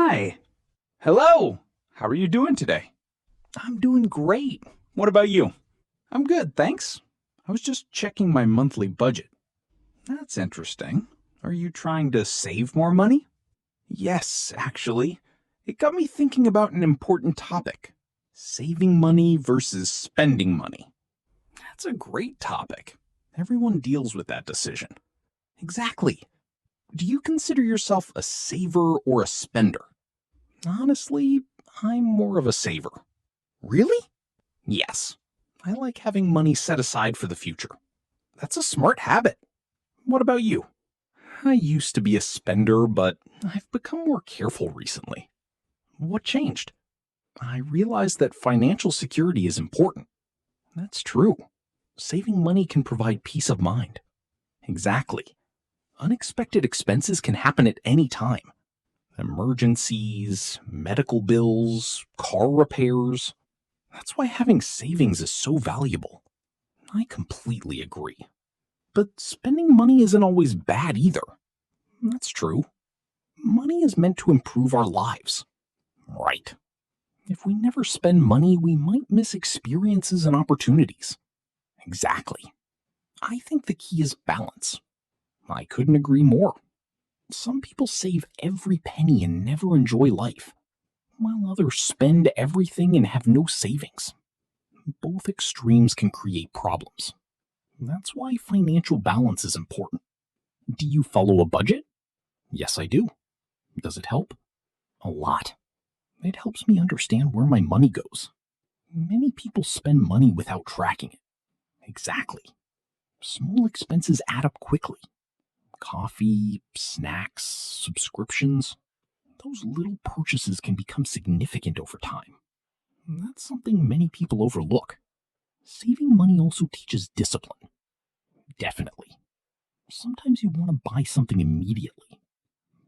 Hi. Hello! How are you doing today? I'm doing great. What about you? I'm good, thanks. I was just checking my monthly budget. That's interesting. Are you trying to save more money? Yes, actually. It got me thinking about an important topic: saving money versus spending money. That's a great topic. Everyone deals with that decision. Exactly. Do you consider yourself a saver or a spender? Honestly, I'm more of a saver. Really? Yes. I like having money set aside for the future. That's a smart habit. What about you? I used to be a spender, but I've become more careful recently. What changed? I realized that financial security is important. That's true. Saving money can provide peace of mind. Exactly. Unexpected expenses can happen at any time. Emergencies, medical bills, car repairs. That's why having savings is so valuable. I completely agree. But spending money isn't always bad either. That's true. Money is meant to improve our lives. Right. If we never spend money, we might miss experiences and opportunities. Exactly. I think the key is balance. I couldn't agree more. Some people save every penny and never enjoy life, while others spend everything and have no savings. Both extremes can create problems. That's why financial balance is important. Do you follow a budget? Yes, I do. Does it help? A lot. It helps me understand where my money goes. Many people spend money without tracking it. Exactly. Small expenses add up quickly. Coffee, snacks, subscriptions. Those little purchases can become significant over time. That's something many people overlook. Saving money also teaches discipline. Definitely. Sometimes you want to buy something immediately,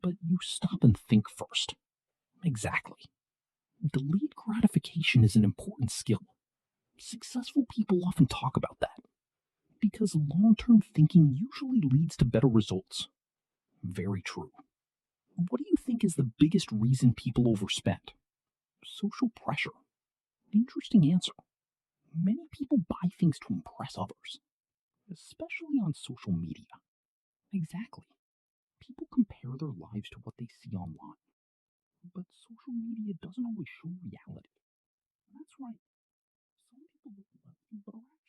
but you stop and think first. Exactly. Delayed gratification is an important skill. Successful people often talk about that because long term thinking usually leads to better results. Very true. What do you think is the biggest reason people overspend? Social pressure. Interesting answer. Many people buy things to impress others, especially on social media. Exactly. People compare their lives to what they see online, but social media doesn't always show reality. That's right. Some people look lucky, but are